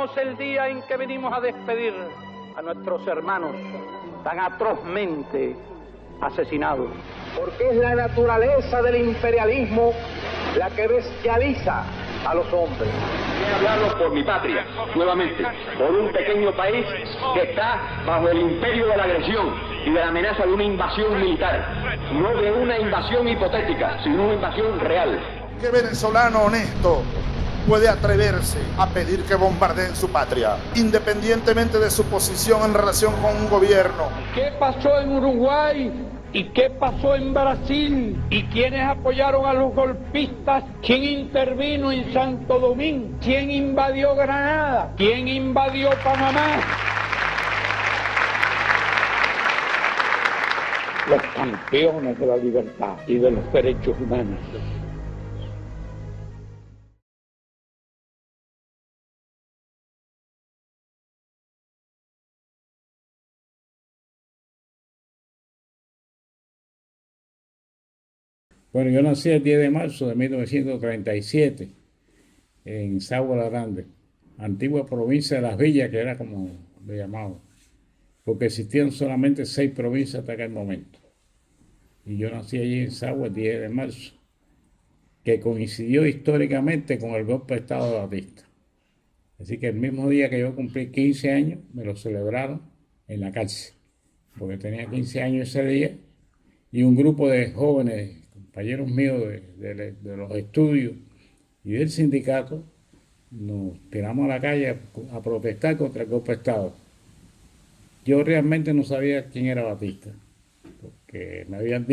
celebramos el día en que venimos a despedir a nuestros hermanos tan atrozmente asesinados. Porque es la naturaleza del imperialismo la que bestializa a los hombres. Quiero hablarlo por mi patria, nuevamente, por un pequeño país que está bajo el imperio de la agresión y de la amenaza de una invasión militar, no de una invasión hipotética, sino una invasión real. ¿Qué venezolano honesto puede atreverse a pedir que bombardeen su patria, independientemente de su posición en relación con un gobierno? ¿Qué pasó en Uruguay? ¿Y qué pasó en Brasil? ¿Y quiénes apoyaron a los golpistas? ¿Quién intervino en Santo Domingo? ¿Quién invadió Granada? ¿Quién invadió Panamá? Los campeones de la libertad y de los derechos humanos. Bueno, yo nací el 10 de marzo de 1937 en Sagua La Grande, antigua provincia de Las Villas, que era como le llamaban, porque existían solamente 6 provincias hasta aquel momento. Y yo nací allí en Sagua el 10 de marzo, que coincidió históricamente con el golpe de Estado de Batista. Así que el mismo día que yo cumplí 15 años, me lo celebraron en la cárcel, porque tenía 15 años ese día, y un grupo de jóvenes, compañeros míos de los estudios y del sindicato, nos tiramos a la calle a protestar contra el golpe de Estado. Yo realmente no sabía quién era Batista, porque me habían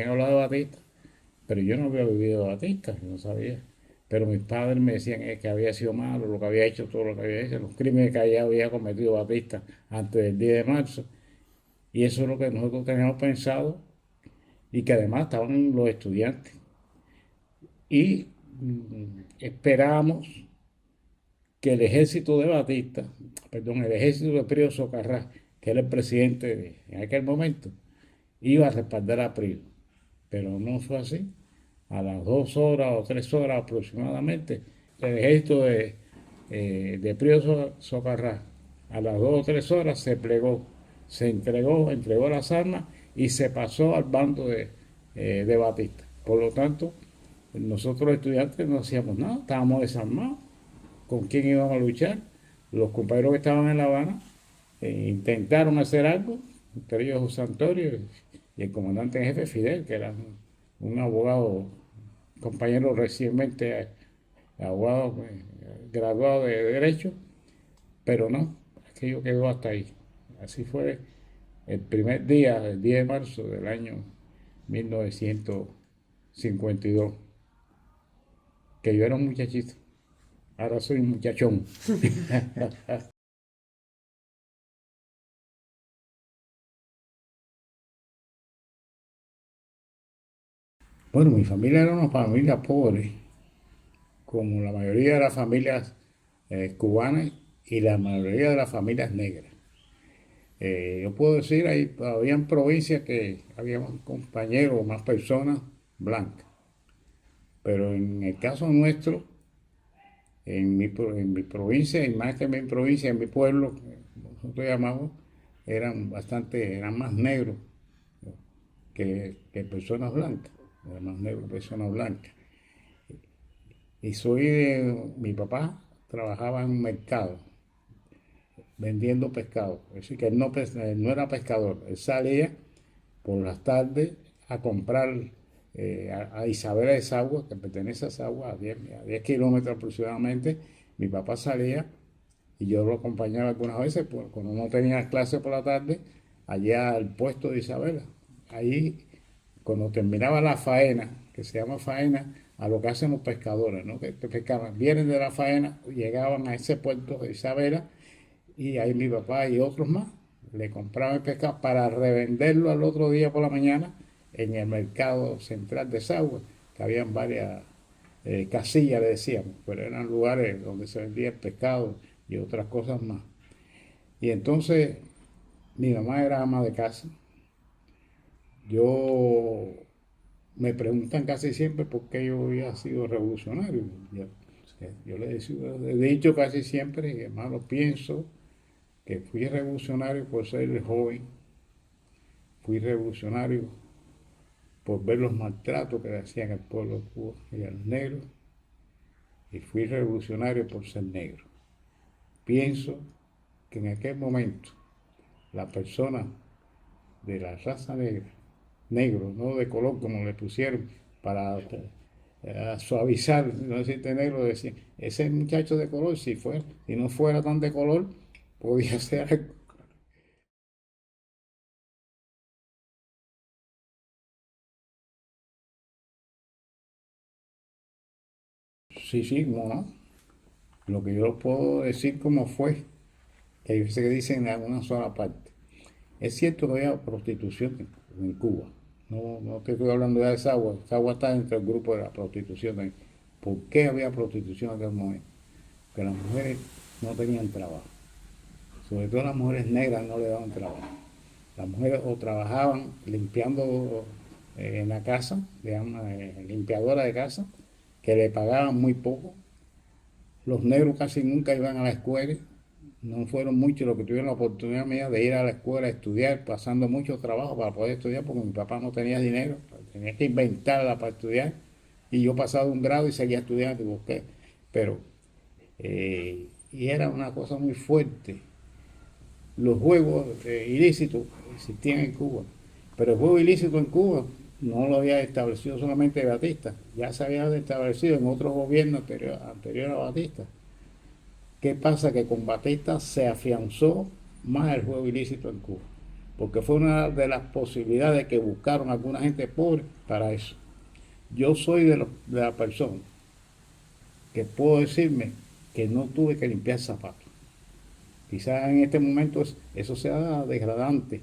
hablado de Batista, pero yo no había vivido Batista, yo no sabía. Pero mis padres me decían que había sido malo, lo que había hecho, todo lo que había hecho, los crímenes que había cometido Batista antes del 10 de marzo. Y eso es lo que nosotros teníamos pensado, y que además estaban los estudiantes. Y esperábamos que el ejército de Batista, el ejército de Pío Socarrás, que era el presidente en aquel momento, iba a respaldar a Pío. Pero no fue así. A las 2 horas o 3 horas aproximadamente, el ejército de Pío Socarrás, a las 2 o 3 horas se plegó, entregó las armas y se pasó al bando de Batista. Por lo tanto, nosotros los estudiantes no hacíamos nada, estábamos desarmados. ¿Con quién íbamos a luchar? Los compañeros que estaban en La Habana intentaron hacer algo, entre ellos José Antonio y el comandante en jefe Fidel, que era un abogado, compañero recientemente abogado graduado de Derecho, pero no, aquello quedó hasta ahí. Así fue el primer día, el 10 de marzo del año 1952, que yo era un muchachito, ahora soy un muchachón. Bueno, mi familia era una familia pobre, como la mayoría de las familias cubanas y la mayoría de las familias negras. Yo puedo decir, habían provincias que habíamos compañeros o más personas blancas, pero en el caso nuestro, en mi provincia, y más que en mi provincia, en mi pueblo, nosotros llamamos, eran más negros que personas blancas, eran más negros que personas blancas. Y mi papá trabajaba en un mercado vendiendo pescado, es decir, que él no era pescador, él salía por las tardes a comprar a Isabela de Sagua, que pertenece a Sagua, a 10 kilómetros aproximadamente. Mi papá salía y yo lo acompañaba algunas veces, cuando no tenía clase por la tarde, allá al puesto de Isabela. Ahí, cuando terminaba la faena, que se llama faena, a lo que hacen los pescadores, ¿no? Que pescaban, vienen de la faena, llegaban a ese puerto de Isabela, y ahí mi papá y otros más le compraban el pescado para revenderlo al otro día por la mañana en el mercado central de Sagua, que habían varias casillas, le decíamos, pero eran lugares donde se vendía el pescado y otras cosas más. Y entonces mi mamá era ama de casa. Me preguntan casi siempre por qué yo había sido revolucionario. Yo le he dicho casi siempre, hermano, pienso que fui revolucionario por ser joven, fui revolucionario por ver los maltratos que le hacían al pueblo de Cuba y a los negros, y fui revolucionario por ser negro. Pienso que en aquel momento la persona de la raza negra, negro, no de color como le pusieron para suavizar, no decirte negro, decir, ese muchacho de color, si no fuera tan de color, podía ser algo. Sí, sí, no. Lo que yo puedo decir como fue, que hay veces que dicen en una sola parte. Es cierto que había prostitución en Cuba. No te estoy hablando ya de Sagua. Sagua está entre el grupo de la prostitución. ¿Por qué había prostitución en aquel momento? Que las mujeres no tenían trabajo. Sobre todo las mujeres negras no le daban trabajo. Las mujeres o trabajaban limpiando en la casa, digamos, limpiadora de casa, que le pagaban muy poco. Los negros casi nunca iban a la escuela. No fueron muchos los que tuvieron la oportunidad mía de ir a la escuela a estudiar, pasando mucho trabajo para poder estudiar, porque mi papá no tenía dinero, tenía que inventarla para estudiar, y yo pasaba un grado y seguía estudiando y busqué. Pero, y era una cosa muy fuerte. Los juegos ilícitos existían en Cuba, pero el juego ilícito en Cuba no lo había establecido solamente Batista, ya se había establecido en otros gobiernos anterior a Batista. ¿Qué pasa? Que con Batista se afianzó más el juego ilícito en Cuba, porque fue una de las posibilidades que buscaron alguna gente pobre para eso. Yo soy de la persona que puedo decirme que no tuve que limpiar zapatos. Quizás en este momento eso sea degradante,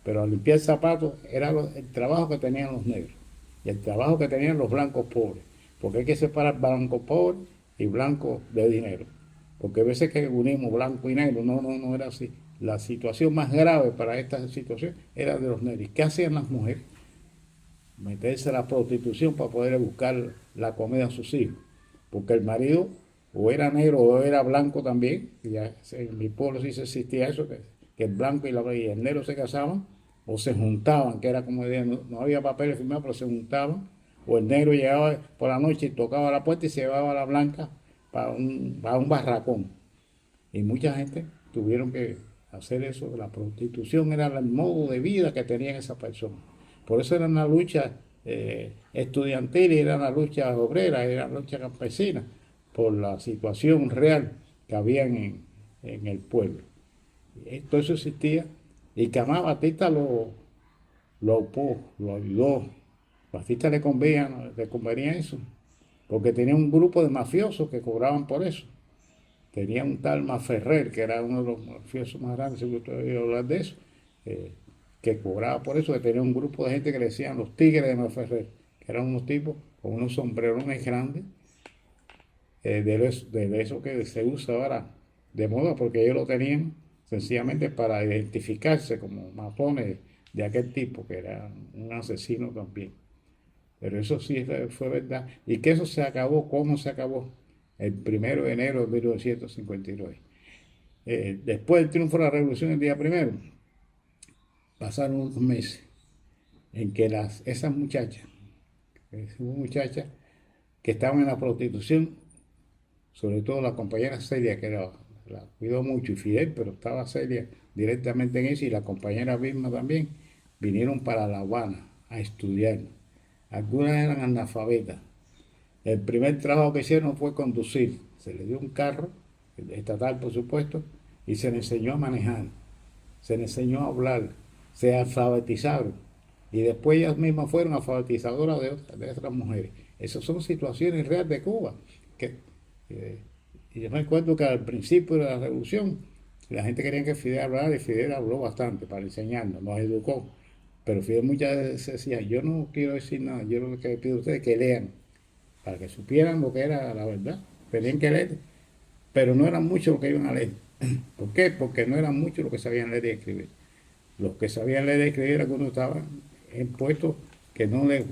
pero al limpiar zapatos era el trabajo que tenían los negros y el trabajo que tenían los blancos pobres, porque hay que separar blancos pobres y blancos de dinero. Porque a veces que unimos blanco y negro, no era así. La situación más grave para esta situación era de los negros. ¿Qué hacían las mujeres? Meterse a la prostitución para poder buscar la comida a sus hijos. Porque el marido o era negro o era blanco también. Ya en mi pueblo sí existía eso, que el blanco y el negro se casaban o se juntaban, que era como no había papeles firmados, pero se juntaban. O el negro llegaba por la noche y tocaba la puerta y se llevaba a la blanca para un barracón. Y mucha gente tuvieron que hacer eso. La prostitución era el modo de vida que tenían esas personas. Por eso era una lucha estudiantil, era una lucha obrera, era una lucha campesina, por la situación real que había en el pueblo. Todo eso existía, y que además Batista lo opuso, lo ayudó. Batista le convenía eso, porque tenía un grupo de mafiosos que cobraban por eso. Tenía un tal Maferrer, que era uno de los mafiosos más grandes, seguro que usted ha oído hablar de eso, que cobraba por eso, que tenía un grupo de gente que le decían los tigres de Maferrer, que eran unos tipos con unos sombrerones grandes, de eso que se usa ahora de moda, porque ellos lo tenían sencillamente para identificarse como matones de aquel tipo, que era un asesino también. Pero eso sí fue verdad. Y que eso se acabó, ¿cómo se acabó? El 1 de enero de 1959. Después del triunfo de la revolución, el día 1, pasaron unos meses en que esas muchachas que estaban en la prostitución, sobre todo la compañera Celia, que la cuidó mucho, y Fidel, pero estaba Celia directamente en eso, y la compañera Vilma también, vinieron para La Habana a estudiar. Algunas eran analfabetas. El primer trabajo que hicieron fue conducir. Se les dio un carro, estatal por supuesto, y se les enseñó a manejar, se les enseñó a hablar, se alfabetizaron. Y después ellas mismas fueron alfabetizadoras de otras mujeres. Esas son situaciones reales de Cuba. Y yo me acuerdo que al principio de la revolución, la gente quería que Fidel hablara, y Fidel habló bastante para enseñarnos, nos educó. Pero Fidel muchas veces decía, yo no quiero decir nada, yo lo que pido a ustedes es que lean, para que supieran lo que era la verdad. Tenían que leer, pero no eran muchos los que iban a leer. ¿Por qué? Porque no eran muchos los que sabían leer y escribir. Los que sabían leer y escribir, algunos estaban en puestos que no les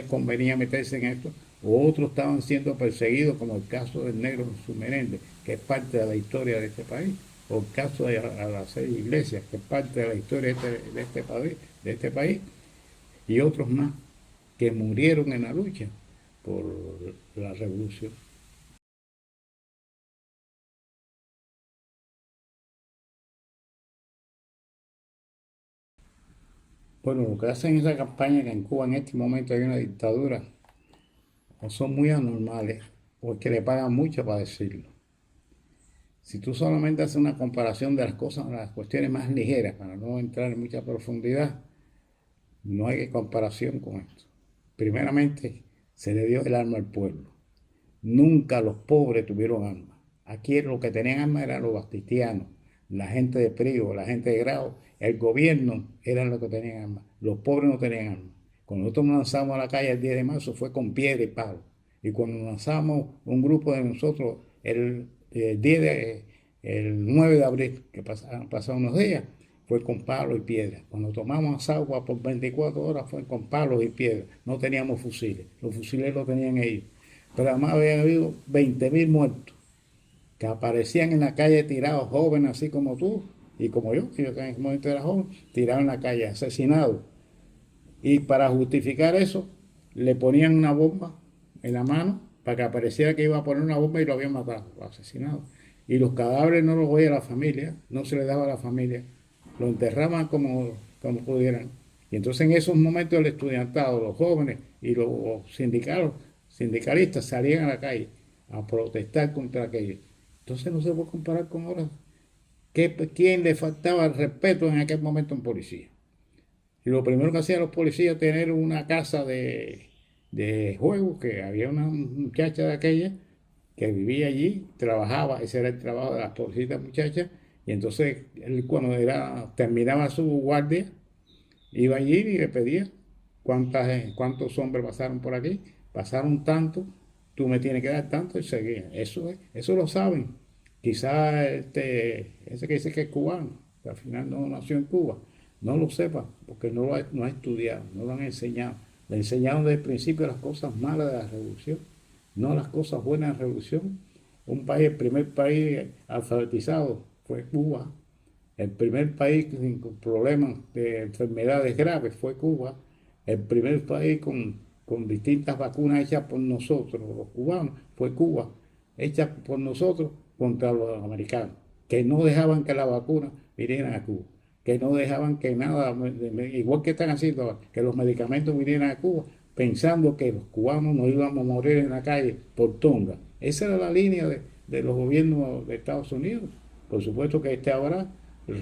convenía meterse en esto, o otros estaban siendo perseguidos, como el caso del negro Jesús Menéndez, que es parte de la historia de este país, o el caso de Araceli Iglesias, que es parte de la historia de este país, y otros más que murieron en la lucha por la revolución. Bueno, lo que hacen esa campaña, que en Cuba en este momento hay una dictadura, o son muy anormales, o es que le pagan mucho para decirlo. Si tú solamente haces una comparación de las cosas, las cuestiones más ligeras, para no entrar en mucha profundidad, no hay comparación con esto. Primeramente, se le dio el arma al pueblo. Nunca los pobres tuvieron armas. Aquí los que tenían armas eran los bastistianos, la gente de Prigo, la gente de Grau. El gobierno eran los que tenían armas. Los pobres no tenían armas. Cuando nosotros nos lanzamos a la calle el 10 de marzo fue con piedra y palo. Y cuando nos lanzamos un grupo de nosotros el 9 de abril, que pasaron unos días, fue con palos y piedras. Cuando tomamos Azagua por 24 horas fue con palos y piedras. No teníamos fusiles. Los fusiles los tenían ellos. Pero además había habido 20.000 muertos que aparecían en la calle tirados, jóvenes así como tú y como yo, que yo en ese momento era joven, tirados en la calle, asesinados. Y para justificar eso, le ponían una bomba en la mano para que apareciera que iba a poner una bomba y lo habían matado, lo asesinados. Y los cadáveres no los oía la familia, no se les daba a la familia, lo enterraban como pudieran. Y entonces en esos momentos el estudiantado, los jóvenes y los sindicalistas salían a la calle a protestar contra aquello. Entonces no se puede comparar con ahora. ¿Quién le faltaba el respeto en aquel momento en policía? Y lo primero que hacían los policías tener una casa de juego, que había una muchacha de aquella que vivía allí, trabajaba, ese era el trabajo de las pobrecitas muchachas, y entonces él cuando terminaba su guardia, iba allí y le pedía cuántos hombres pasaron por aquí, pasaron tanto, tú me tienes que dar tanto, y seguía. Eso lo saben. Quizás ese que dice que es cubano, que al final no nació en Cuba, no lo sepa, porque no ha estudiado, no lo han enseñado. Le enseñaron desde el principio las cosas malas de la revolución, no las cosas buenas de la revolución. El primer país alfabetizado fue Cuba. El primer país sin problemas de enfermedades graves fue Cuba. El primer país con distintas vacunas hechas por nosotros, los cubanos, fue Cuba, hechas por nosotros contra los americanos, que no dejaban que las vacunas vinieran a Cuba, que no dejaban que nada, igual que están haciendo, que los medicamentos vinieran a Cuba, pensando que los cubanos no íbamos a morir en la calle por tonga. Esa era la línea de los gobiernos de Estados Unidos. Por supuesto que ahora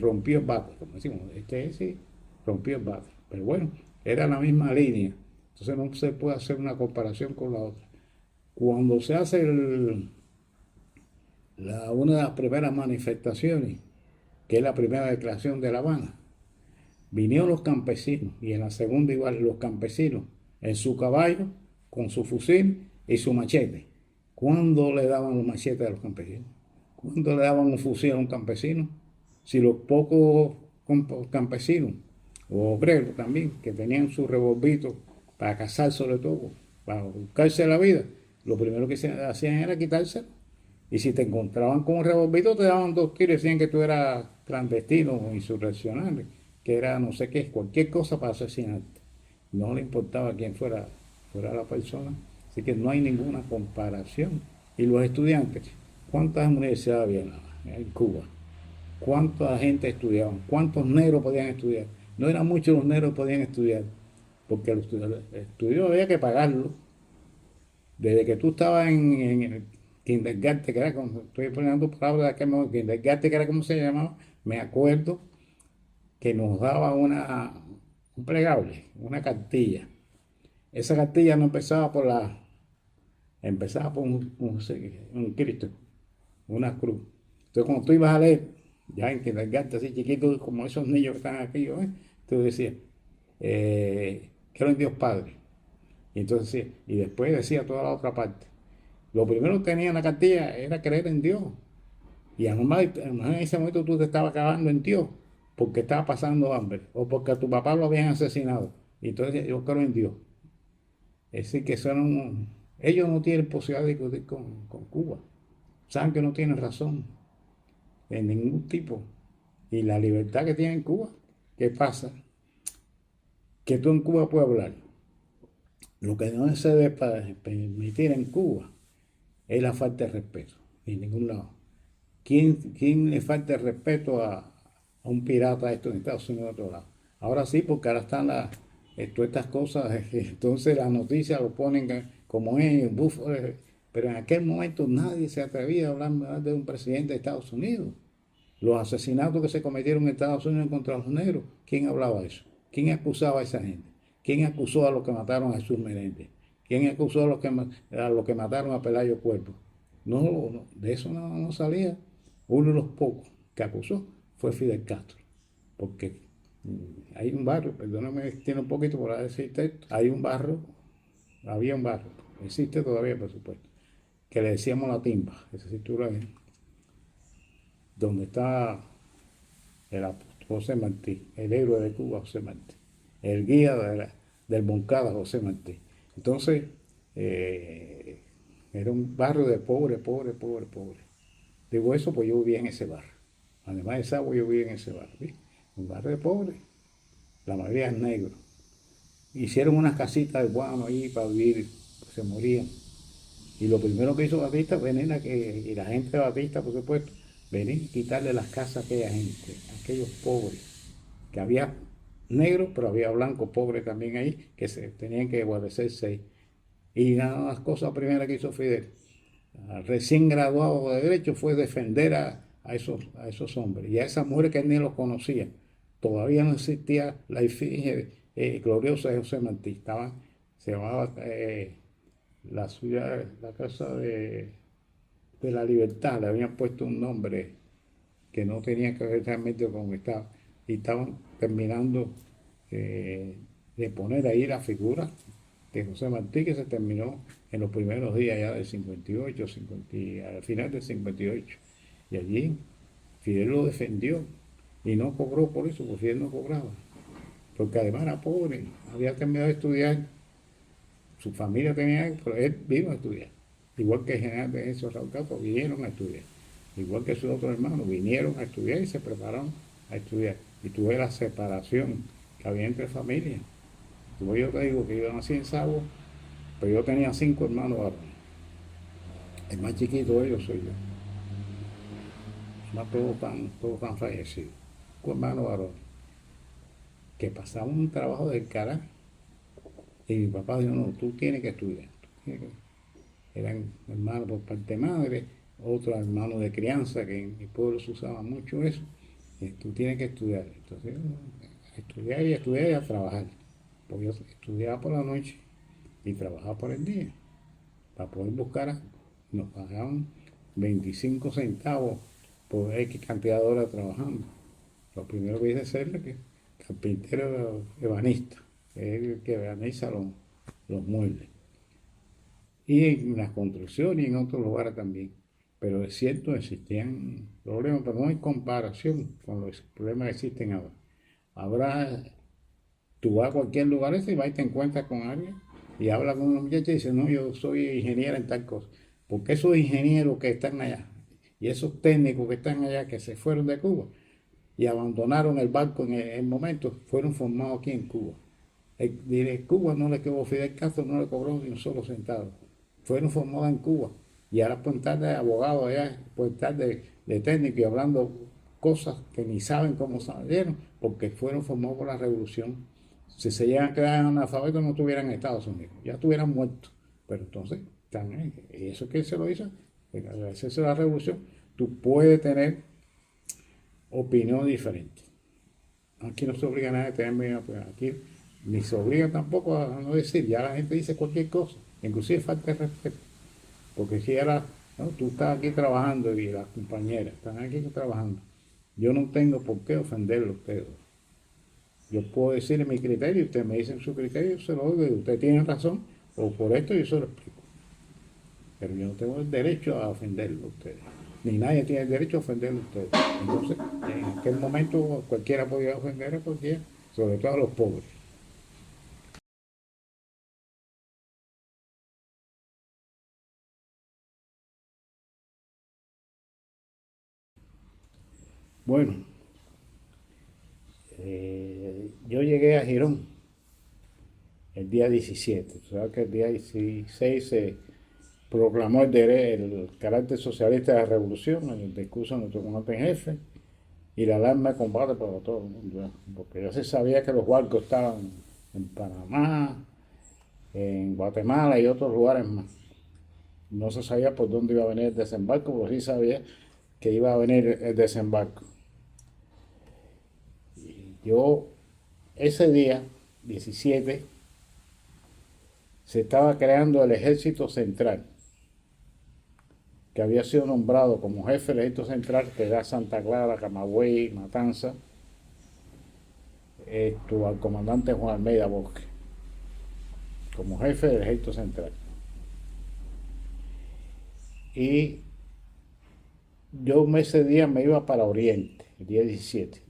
rompió el bate, como decimos, sí, rompió el bate. Pero bueno, era la misma línea. Entonces no se puede hacer una comparación con la otra. Cuando se hace una de las primeras manifestaciones, que es la primera declaración de La Habana, vinieron los campesinos, y en la segunda igual los campesinos, en su caballo, con su fusil y su machete. ¿Cuándo le daban los machetes a los campesinos? ¿Cuándo le daban un fusil a un campesino? Si los pocos campesinos, o obreros también, que tenían su revolvito para cazar sobre todo, para buscarse la vida, lo primero que se hacían era quitárselo. Y si te encontraban con un revolvito, te daban 2 tiros y decían que tú eras clandestino o insurreccionario, que era no sé qué, cualquier cosa para asesinarte. No le importaba quién fuera la persona. Así que no hay ninguna comparación. Y los estudiantes, ¿cuántas universidades había en Cuba? ¿Cuánta gente estudiaba? ¿Cuántos negros podían estudiar? No eran muchos los negros que podían estudiar, porque el estudio había que pagarlo. Desde que tú estabas en el kindergarten, que era como, estoy poniendo palabras de aquel momento, kindergarten, que era como se llamaba, me acuerdo que nos daba un plegable, una cartilla. Esa cartilla no empezaba empezaba por un Cristo, una cruz. Entonces cuando tú ibas a leer, ya en kindergarten, así chiquito, como esos niños que están aquí, tú decías, creo en Dios Padre. Y entonces, y después decía toda la otra parte. Lo primero que tenía en la cartilla era creer en Dios. Y a lo mejor en ese momento tú te estabas acabando en Dios, porque estaba pasando hambre, o porque a tu papá lo habían asesinado. Y entonces yo creo en Dios. Es decir, que eso era Ellos no tienen posibilidad de discutir con Cuba. Saben que no tienen razón de ningún tipo. Y la libertad que tienen en Cuba, ¿qué pasa? Que tú en Cuba puedes hablar. Lo que no se debe permitir en Cuba es la falta de respeto, en ningún lado. ¿Quién le falta el respeto a un pirata esto en Estados Unidos de otro lado? Ahora sí, porque ahora están todas estas cosas, entonces las noticias lo ponen como es, bufo, pero en aquel momento nadie se atrevía a hablar de un presidente de Estados Unidos. Los asesinatos que se cometieron en Estados Unidos contra los negros, ¿quién hablaba de eso? ¿Quién acusaba a esa gente? ¿Quién acusó a los que mataron a Jesús Meléndez? ¿Quién acusó a los que mataron a Pelayo Cuervo? No, de eso no salía. Uno de los pocos que acusó fue Fidel Castro, porque hay un barrio, perdóname, tiene un poquito por decirte esto, había un barrio, existe todavía por supuesto, que le decíamos La Timba, esa cintura donde está el José Martí, el héroe de Cuba José Martí, el guía del Moncada José Martí. Entonces, era un barrio de pobre. Digo eso, pues yo vivía en ese barrio. Además de Sabo, yo vivía en ese barrio. ¿Sí? Un barrio de pobre. La mayoría es negro. Hicieron unas casitas de guano ahí para vivir, se morían. Y lo primero que hizo Batista fue y la gente de Batista, por supuesto, venir y quitarle las casas a aquella gente, a aquellos pobres. Que había negros, pero había blancos pobres también ahí, que se tenían que guarecerse ahí. Y una de las cosas primeras que hizo Fidel, recién graduado de Derecho, fue defender a esos hombres y a esas mujeres que él ni los conocía. Todavía no existía la efigie gloriosa de José Martí. Se llamaba la Casa de la Libertad, le habían puesto un nombre que no tenía que ver realmente con estaba. Y estaban terminando de poner ahí la figura de José Martí, que se terminó en los primeros días ya del 58, al final del 58. Y allí Fidel lo defendió y no cobró por eso, porque Fidel no cobraba. Porque además era pobre, había terminado de estudiar, su familia tenía, pero él vino a estudiar. Igual que el general de esos Raúl Castro, vinieron a estudiar. Igual que sus otros hermanos, vinieron a estudiar y se prepararon a estudiar. Y tuve la separación que había entre familias. Yo te digo que yo nací en Sabo, pero yo tenía 5 hermanos varones. El más chiquito de ellos soy yo. No todos han fallecido. 5 hermanos varones. Que pasaban un trabajo del carajo. Y mi papá dijo, no, tú tienes que estudiar. Eran hermanos por parte de madre, otros hermanos de crianza, que en mi pueblo se usaba mucho eso. Y tú tienes que estudiar. Entonces, estudiar y a trabajar. Porque yo estudiaba por la noche y trabajaba por el día. Para poder buscar, nos pagaban 25 centavos por X cantidad de horas trabajando. Lo primero que hice ser que carpintero ebanista, que es el que ebaniza los muebles. Y en las construcciones y en otros lugares también. Pero es cierto, existían problemas, pero no hay comparación con los problemas que existen ahora. Tú vas a cualquier lugar y vas y te encuentras con alguien y hablas con una muchacha y dice, no, yo soy ingeniera en tal cosa. Porque esos ingenieros que están allá y esos técnicos que están allá, que se fueron de Cuba y abandonaron el barco en el momento, fueron formados aquí en Cuba. Cuba no le quedó, Fidel Castro no le cobró ni un solo centavo. Fueron formados en Cuba. Y ahora pueden estar de abogados allá, pueden estar de técnico y hablando cosas que ni saben cómo salieron, porque fueron formados por la revolución. Si se llegan a quedar analfabetos no estuvieran en Estados Unidos, ya estuvieran muertos. Pero entonces, también, y eso que se lo hizo, al hacerse la revolución, tú puedes tener opinión diferente. Aquí no se obliga a nadie a tener mi opinión. Aquí ni se obliga tampoco a no decir, ya la gente dice cualquier cosa, inclusive falta de respeto. Porque si ahora, ¿no? Tú estás aquí trabajando y las compañeras están aquí trabajando, yo no tengo por qué ofenderlo a ustedes. Yo puedo decir mi criterio, ustedes me dicen su criterio, yo se lo doy, ustedes tienen razón, o por esto yo se lo explico. Pero yo no tengo el derecho a ofenderlo a ustedes, ni nadie tiene el derecho a ofenderlo a ustedes. Entonces, en aquel momento cualquiera podía ofender a cualquiera, sobre todo a los pobres. Bueno, yo llegué a Girón el día 17. O sea que el día 16 se proclamó el carácter socialista de la revolución en el discurso de nuestro comandante en jefe y la alarma de combate para todo el mundo, ¿eh? Porque ya se sabía que los barcos estaban en Panamá, en Guatemala y otros lugares más. No se sabía por dónde iba a venir el desembarco, pero sí sabía que iba a venir el desembarco. Y yo, ese día, 17, se estaba creando el Ejército Central, que había sido nombrado como jefe del Ejército Central, que era Santa Clara, Camagüey, Matanza, al comandante Juan Almeida Bosque, como jefe del Ejército Central. Y yo ese día me iba para Oriente, el día 17.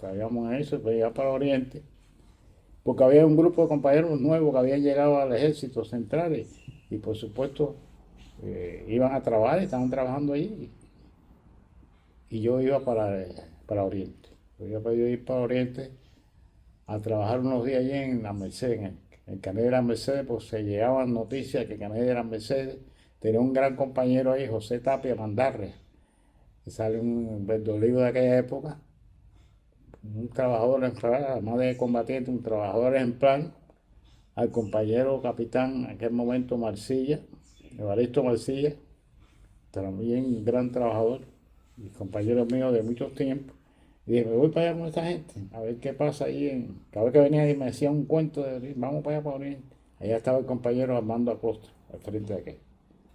Sabíamos eso, me iba para Oriente, porque había un grupo de compañeros nuevos que habían llegado al Ejército Central y por supuesto iban a trabajar, estaban trabajando allí. Y yo iba para Oriente. Yo iba a ir para Oriente a trabajar unos días allí en la Merced, en el canal de la Merced, pues se llegaban noticias que el canal de la Merced tenía un gran compañero ahí, José Tapia Mandarre, que sale un verdolivo de aquella época, un trabajador ejemplar, además de combatiente, un trabajador ejemplar, al compañero capitán en aquel momento Marcilla, Evaristo Marcilla, también un gran trabajador, y compañero mío de muchos tiempos. Y dije, me voy para allá con esta gente, a ver qué pasa ahí. Cada vez que venía y me decía un cuento de vamos para allá para Oriente. Allá estaba el compañero Armando Acosta, al frente de aquel,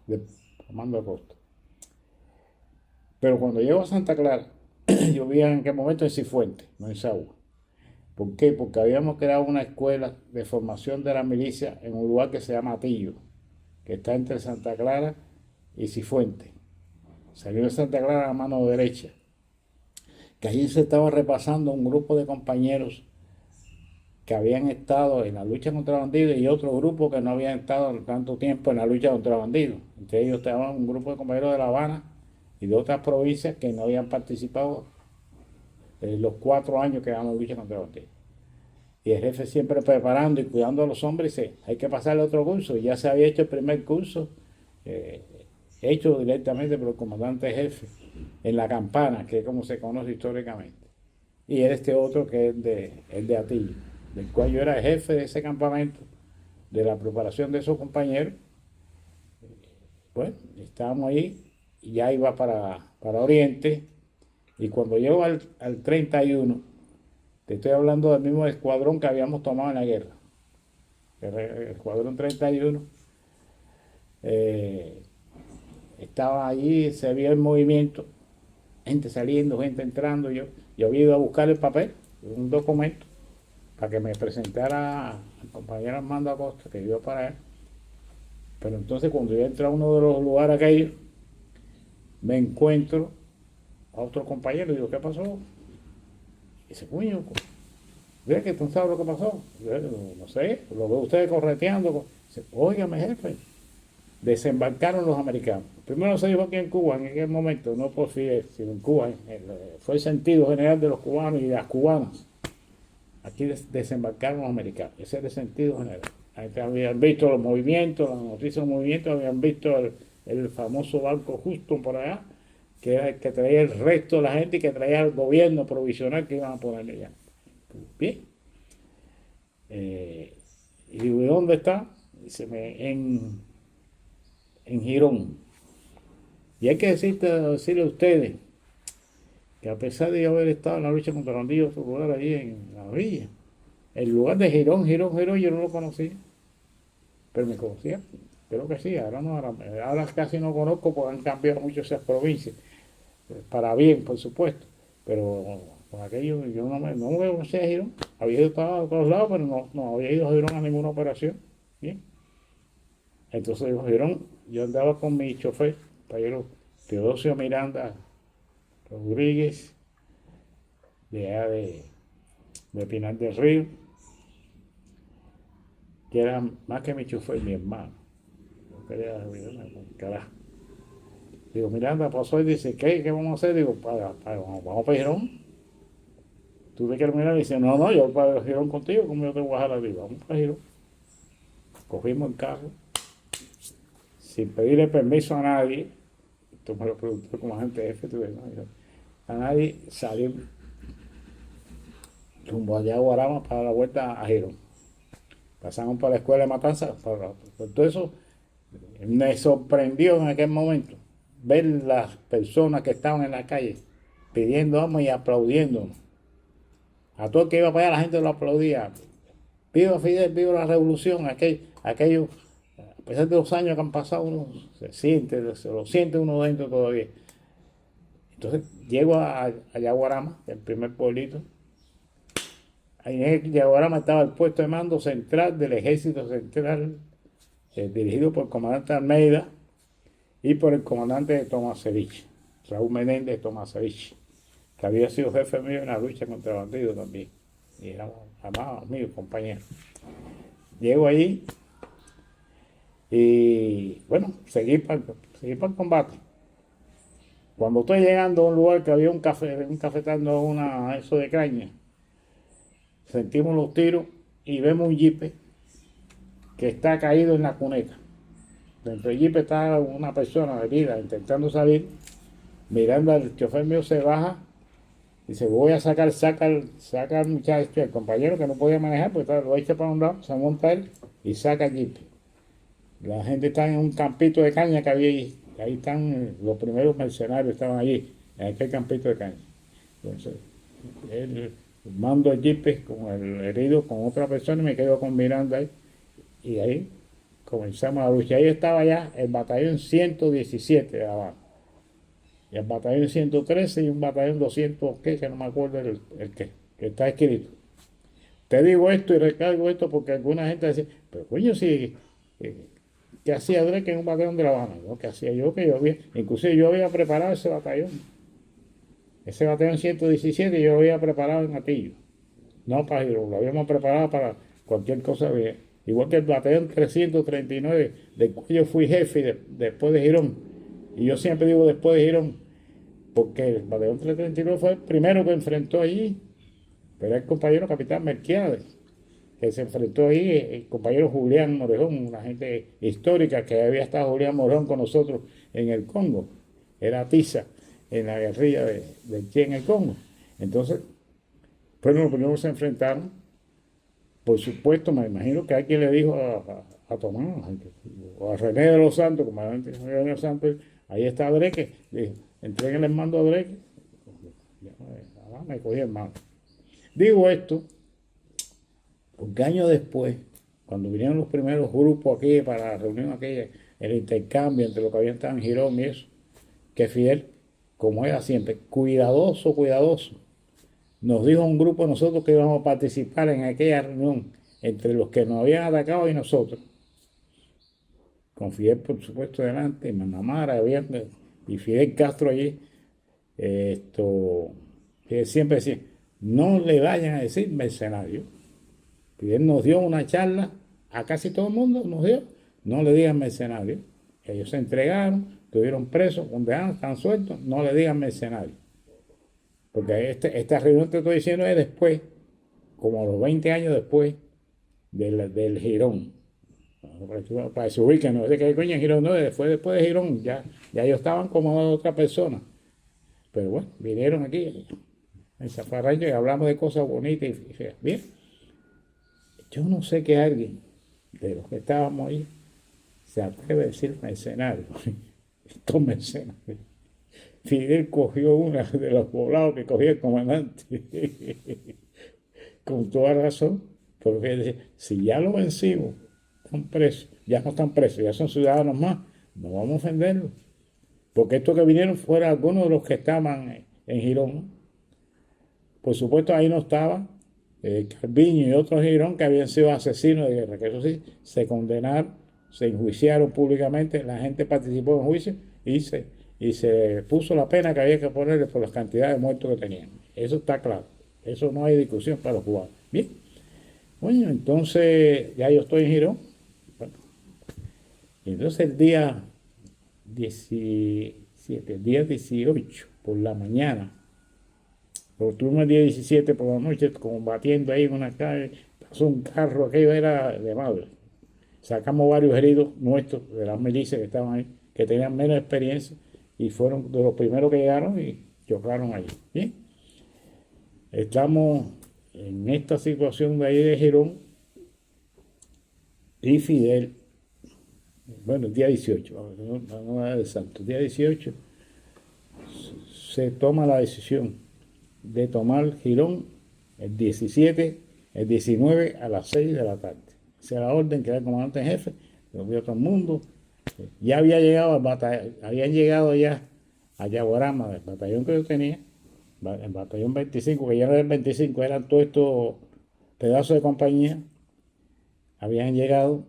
de Armando Acosta. Pero cuando llego a Santa Clara, yo vivía en aquel momento en Cifuentes, no en Sagua. ¿Por qué? Porque habíamos creado una escuela de formación de la milicia en un lugar que se llama Atillo, que está entre Santa Clara y Cifuentes. Salió de Santa Clara a la mano derecha, que allí se estaba repasando un grupo de compañeros que habían estado en la lucha contra bandidos y otro grupo que no habían estado tanto tiempo en la lucha contra bandidos. Entre ellos estaban un grupo de compañeros de La Habana y de otras provincias que no habían participado en los 4 años que llevamos lucha contra bandidos. Y el jefe siempre preparando y cuidando a los hombres, dice, hay que pasarle otro curso. Y ya se había hecho el primer curso, hecho directamente por el comandante jefe, en La Campana, que es como se conoce históricamente. Y este otro que es el de Atillo, del cual yo era el jefe de ese campamento, de la preparación de esos compañeros. Bueno, estábamos ahí y ya iba para Oriente. Y cuando llego al 31, te estoy hablando del mismo escuadrón que habíamos tomado en la guerra. El escuadrón 31 estaba allí, se veía el movimiento, gente saliendo, gente entrando. Yo había ido a buscar el papel, un documento, para que me presentara al compañero Armando Acosta, que iba para él. Pero entonces cuando yo entré a uno de los lugares aquellos, me encuentro a otro compañero y digo, ¿qué pasó? Y dice, coño, ¿ve que tú sabes lo que pasó? Yo, no sé, lo veo ustedes correteando. Dice, óigame, jefe, desembarcaron los americanos. Primero se dijo aquí en Cuba, en aquel momento, no por Fidel, sino en Cuba, fue el sentido general de los cubanos y de las cubanas. Aquí desembarcaron los americanos, ese era el sentido general. Habían visto los movimientos, las noticias de los movimientos, habían visto el famoso barco Houston por allá, que era el que traía el resto de la gente y que traía el gobierno provisional que iban a ponerle ya. Bien. Y digo, ¿de dónde está? Dice, en Girón. Y hay que decirle a ustedes que a pesar de haber estado en la lucha contra los bandidos, su lugar allí en la villa, el lugar de Girón, yo no lo conocía, pero me conocía, creo que sí, ahora casi no conozco porque han cambiado mucho esas provincias, para bien, por supuesto, pero por aquello yo no me conocía a Girón, había ido a todos lados, pero no había ido a Girón a ninguna operación. Bien. Entonces Girón, yo andaba con mi chofer, compañero Teodosio Miranda Rodríguez, de allá de Pinar del Río, que era más que mi chofer, mi hermano. Carajo. Digo, Miranda pasó y dice, ¿qué vamos a hacer? Digo, vamos para Girón. Tú te quieres mirar y dice, no, yo para Girón contigo, ¿cómo yo te voy a dejar arriba? Vamos para Girón. Cogimos el carro, sin pedirle permiso a nadie. Esto me lo pregunté como agente jefe, a nadie, salimos rumbo allá a Guarama para la vuelta a Girón. Pasamos por la escuela de Matanzas, por todo eso. Me sorprendió en aquel momento ver las personas que estaban en la calle pidiendo y aplaudiéndonos. A todo el que iba para allá la gente lo aplaudía. Viva Fidel, viva la revolución. Aquello, a pesar de los años que han pasado, uno se lo siente uno dentro todavía. Entonces llego a Yaguarama, el primer pueblito. Ahí en Yaguarama estaba el puesto de mando central del Ejército Central, dirigido por el comandante Almeida y por el comandante de Tomasevich, Raúl Menéndez de Tomasevich, que había sido jefe mío en la lucha contra bandidos también. Y éramos amados míos, compañeros. Llego allí y bueno, seguí para el combate. Cuando estoy llegando a un lugar que había un cafetal dando eso de caña, sentimos los tiros y vemos un jipe que está caído en la cuneta. Dentro del jipe está una persona herida intentando salir. Mirando al chofer mío se baja. Dice, voy a saca al muchacho, el compañero que no podía manejar, pues lo echa para un lado, se monta él y saca el jipe. La gente está en un campito de caña que había ahí. Ahí están los primeros mercenarios, estaban allí, en aquel campito de caña. Entonces, él mando el jipe con el herido, con otra persona, y me quedo con Miranda ahí. Y ahí comenzamos la lucha. Ahí estaba ya el batallón 117 de abajo. Y el batallón 113 y un batallón 200, que no me acuerdo el que está escrito. Te digo esto y recargo esto porque alguna gente dice, pero coño, sí, ¿qué hacía Drake en un batallón de La Habana? ¿No? ¿Qué hacía yo? Inclusive yo había preparado ese batallón 117 yo lo había preparado en Atillo. No para Girón, lo habíamos preparado para cualquier cosa bien. Igual que el batallón 339, del cual yo fui jefe después de Girón. Y yo siempre digo después de Girón, porque el batallón 339 fue el primero que enfrentó allí, pero el compañero capitán Melquiades, que se enfrentó ahí, el compañero Julián Morejón, una gente histórica que había estado Julián Morejón con nosotros en el Congo, era tiza en la guerrilla de Che en el Congo. Entonces, fueron los primeros que se enfrentaron. Por supuesto, me imagino que alguien le dijo a Tomás, o a René de los Santos, comandante René de los Santos, ahí está Dreke, dijo, entreguen el mando a Dreke. Me cogí el mando. Digo esto, porque años después, cuando vinieron los primeros grupos aquí para la reunión aquella, el intercambio entre lo que habían estado en Girón y eso, que Fidel, como era siempre, cuidadoso, nos dijo un grupo de nosotros que íbamos a participar en aquella reunión entre los que nos habían atacado y nosotros, con Fidel por supuesto delante, y Manamara y Fidel Castro allí. Fidel siempre decía, no le vayan a decir mercenario. Fidel nos dio una charla, a casi todo el mundo nos dio, no le digan mercenario. Ellos se entregaron, estuvieron presos, condenados, están sueltos, no le digan mercenario. Porque esta reunión te estoy diciendo es después, como los 20 años después del Girón. Para que se ubiquen, no sé qué coño en Girón, no, después de Girón, ya ellos estaban como otra persona. Pero bueno, vinieron aquí en Zafarrancho y hablamos de cosas bonitas y bien. Yo no sé que alguien de los que estábamos ahí se atreve a decir mercenario. Estos mercenarios. Fidel cogió una de los poblados que cogía el comandante. Con toda razón, porque decía, si ya lo vencimos, están presos, ya no están presos, ya son ciudadanos más, no vamos a ofenderlos. Porque estos que vinieron fueron algunos de los que estaban en Girón. Por supuesto, ahí no estaba Calviño y otros Girón que habían sido asesinos de guerra, que eso sí, se condenaron, se enjuiciaron públicamente, la gente participó en juicio y se puso la pena que había que ponerle por las cantidades de muertos que tenían. Eso está claro. Eso no hay discusión para los cubanos. Bien. Bueno, entonces ya yo estoy en Girón. Bueno, y entonces el día 17 17, el día 18 por la mañana. Pero tuvimos el día 17 por la noche combatiendo ahí en una calle. Pasó un carro, aquello era de madre. Sacamos varios heridos nuestros de las milicias que estaban ahí, que tenían menos experiencia y fueron de los primeros que llegaron y chocaron allí. Bien, estamos en esta situación de ahí de Girón y Fidel, bueno, el día 18, no es exacto, el día 18 se toma la decisión de tomar Girón el 17, el 19 a las 6 de la tarde. Esa era la orden que era el comandante en jefe, lo vio todo el mundo. Ya había llegado al batallón, habían llegado ya a Yaguarama, del batallón que yo tenía, el batallón 25, que ya no era el 25, eran todos estos pedazos de compañía. Habían llegado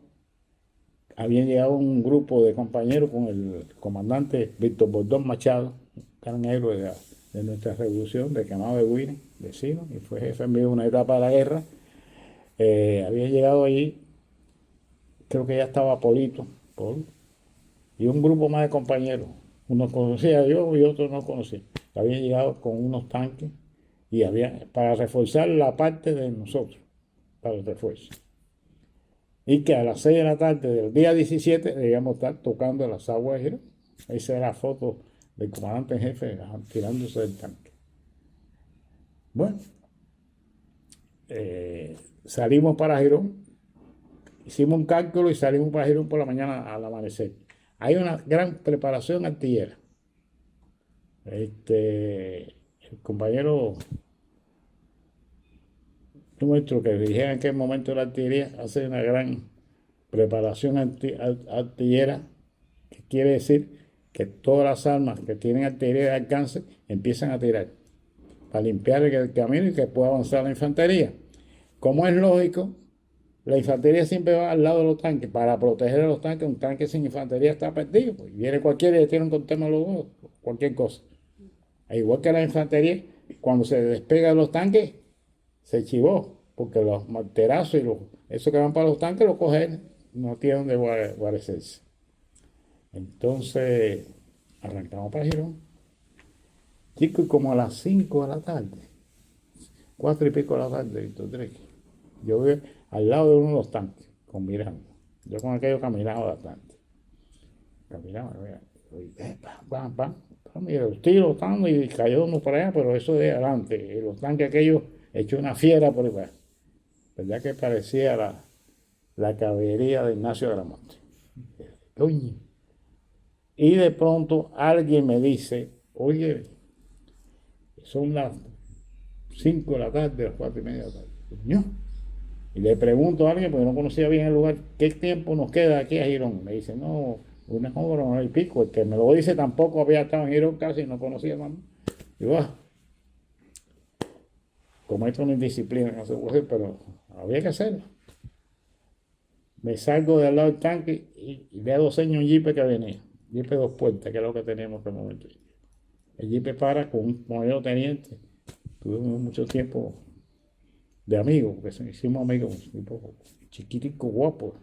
un grupo de compañeros con el comandante Víctor Bordón Machado, un gran héroe de nuestra revolución, de Quemado de Guine, vecino, y fue jefe en una etapa de la guerra. Habían llegado allí, creo que ya estaba Polito, y un grupo más de compañeros. Unos conocía yo y otros no conocía. Habían llegado con unos tanques y para reforzar la parte de nosotros, para el refuerzo. Y que a las 6 de la tarde del día 17 debíamos estar tocando las aguas de Girón. Esa era la foto del comandante en jefe tirándose del tanque. Bueno, salimos para Girón, hicimos un cálculo y salimos para Girón por la mañana al amanecer. Hay una gran preparación artillera. El compañero nuestro que dirigía en aquel momento la artillería hace una gran preparación artillera, que quiere decir que todas las armas que tienen artillería de alcance empiezan a tirar para limpiar el camino y que pueda avanzar la infantería. Como es lógico, la infantería siempre va al lado de los tanques para proteger a los tanques. Un tanque sin infantería está perdido, pues viene cualquiera y le tiran con tema los dos, cualquier cosa. E igual que la infantería, cuando se despega de los tanques, se chivó, porque los marterazos y esos que van para los tanques los cogen, no tienen donde guarecerse. Entonces, arrancamos para Girón. Chicos, y como a las 5 de la tarde, 4 y pico de la tarde, Víctor Treque, yo voy al lado de uno de los tanques, con Miranda. Yo con aquello caminaba bastante. Caminaba, mira, los tiros están y cayó uno para allá, pero eso de adelante. Y los tanques aquellos echó una fiera por igual. ¿Verdad que parecía la caballería de Ignacio Gramonte? Coño. Y de pronto alguien me dice, oye, son las 5 de la tarde, las 4 y media de la tarde. Coño. Y le pregunto a alguien, porque no conocía bien el lugar, ¿qué tiempo nos queda aquí a Girón? Me dice, no, una hora y pico. El que me lo dice tampoco había estado en Girón casi, no conocía más. Digo, como esto no es indisciplina, no se puede hacer, pero había que hacerlo. Me salgo del lado del tanque y veo 2 años un jeep que venía. Jeep 2 puertas, que es lo que teníamos en el momento. El jeep para con un modelo teniente. Tuvimos mucho tiempo de amigos, porque hicimos amigos, un poco chiquitico, guapo.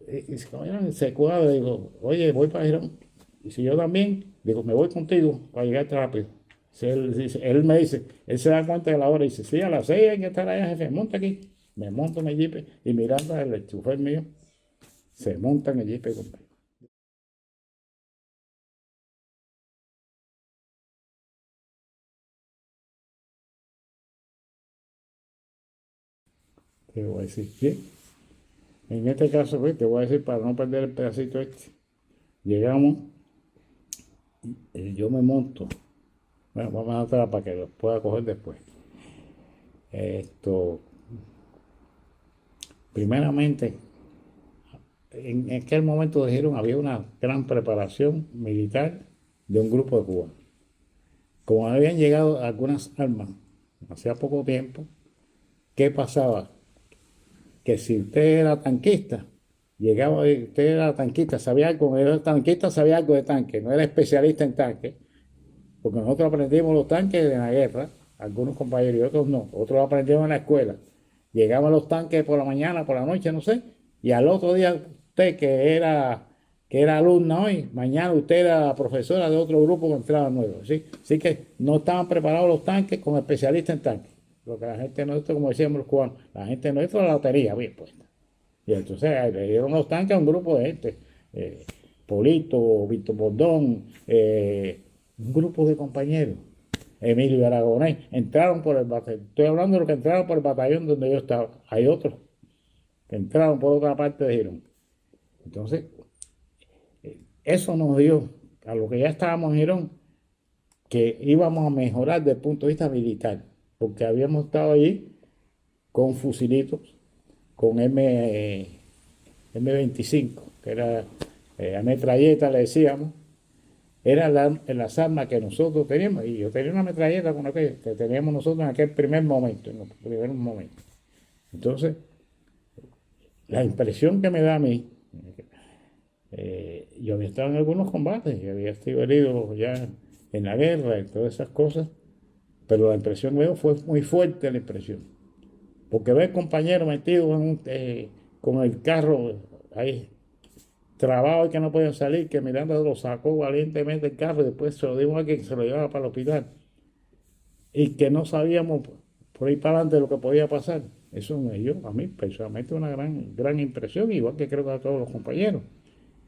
Y se cuadra, digo, oye, voy para Girón. Y si yo también, digo, me voy contigo para llegar rápido. Él me dice, él se da cuenta de la hora y dice, sí, a las 6 hay que estar allá, jefe, monta aquí. Me monto en el jeep y Miranda, el chofer mío, se monta en el jeep conmigo. Te voy a decir, bien. En este caso, pues, te voy a decir para no perder el pedacito este. Llegamos, yo me monto. Bueno, vamos a atrás para que lo pueda coger después. Primeramente, en aquel momento dijeron había una gran preparación militar de un grupo de cubanos. Como habían llegado algunas armas hacía poco tiempo, ¿qué pasaba? Que si usted era tanquista, usted era tanquista, sabía algo, era tanquista, sabía algo de tanque, no era especialista en tanque, porque nosotros aprendimos los tanques de la guerra, algunos compañeros y otros no, otros aprendimos en la escuela. Llegaban los tanques por la mañana, por la noche, no sé, y al otro día usted que era que era alumna hoy, mañana usted era la profesora de otro grupo que entraba nuevo, ¿sí? Así que no estaban preparados los tanques con especialistas en tanques. Lo que la gente no hizo, como decíamos los cubanos, la gente no hizo la lotería bien puesta. Y entonces le dieron los tanques a un grupo de gente, Polito, Víctor Bordón, un grupo de compañeros, Emilio Aragonés, entraron por el batallón, estoy hablando de los que entraron por el batallón donde yo estaba, hay otros que entraron por otra parte de Girón. Entonces, eso nos dio, a lo que ya estábamos en Girón, que íbamos a mejorar desde el punto de vista militar, porque habíamos estado allí con fusilitos, con M25, que era metralleta, le decíamos, eran las armas que nosotros teníamos, y yo tenía una metralleta con aquella que teníamos nosotros en aquel primer momento, en los primeros momentos. Entonces, la impresión que me da a mí, yo había estado en algunos combates, yo había estado herido ya en la guerra y todas esas cosas, pero la impresión que me dio fue muy fuerte la impresión, porque ver compañeros metidos con el carro ahí trabado y que no podían salir, que Miranda lo sacó valientemente el carro y después se lo dimos a quien se lo llevaba para el hospital, y que no sabíamos por ahí para adelante lo que podía pasar. Eso me dio a mí personalmente una gran impresión, igual que creo que a todos los compañeros,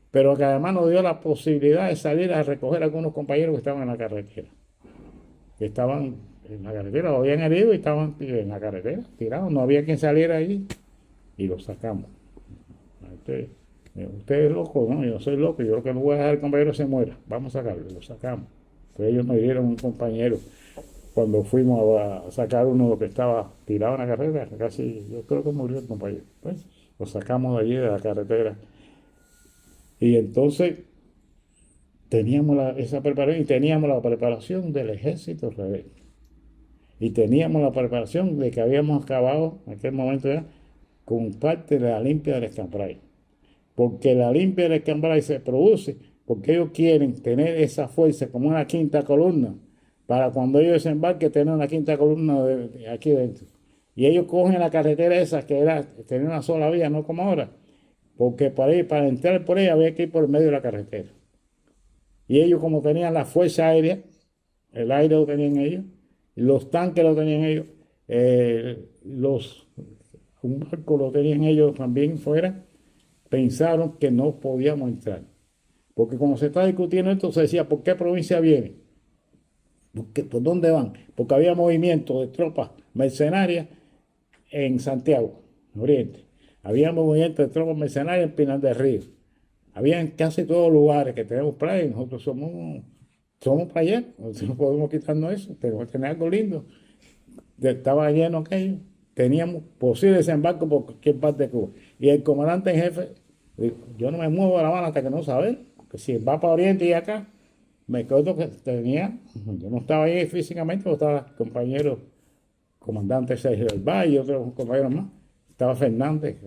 pero que además nos dio la posibilidad de salir a recoger a algunos compañeros que estaban en la carretera, que estaban en la carretera, lo habían herido y estaban en la carretera tirados, no había quien saliera allí, y los sacamos. Usted es loco, ¿no? Yo soy loco, yo lo que no voy a dejar que el compañero se muera, vamos a sacarlo, y lo sacamos. Entonces ellos nos dieron un compañero cuando fuimos a sacar uno que estaba tirado en la carretera, casi, yo creo que murió el compañero. Pues lo sacamos de allí de la carretera. Y entonces teníamos esa preparación, y teníamos la preparación del ejército rebelde. Y teníamos la preparación de que habíamos acabado en aquel momento ya con parte de la limpia del Escambray. Porque la limpia del Escambray se produce porque ellos quieren tener esa fuerza como una quinta columna, para cuando ellos desembarquen tener una quinta columna de aquí dentro. Y ellos cogen la carretera esa que tenía una sola vía, no como ahora, porque para entrar por ella había que ir por el medio de la carretera. Y ellos, como tenían la fuerza aérea, el aire lo tenían ellos, los tanques lo tenían ellos, un barco lo tenían ellos también fuera, pensaron que no podíamos entrar. Porque cuando se está discutiendo esto, se decía, ¿por qué provincia viene? ¿Por dónde van? Porque había movimiento de tropas mercenarias en Santiago, en Oriente. Había movimiento de tropas mercenarias en Pinar del Río. Había en casi todos los lugares que tenemos playa, y nosotros somos playa, no podemos quitarnos eso, tenemos que tener algo lindo. Estaba lleno aquello, teníamos posible desembarco por cualquier parte de Cuba. Y el comandante en jefe dijo, yo no me muevo de La Habana hasta que no saber, que si va para Oriente y acá, me acuerdo que yo no estaba ahí físicamente, pero estaba el compañero comandante Sergio del Valle y otros compañeros más. Estaba Fernández,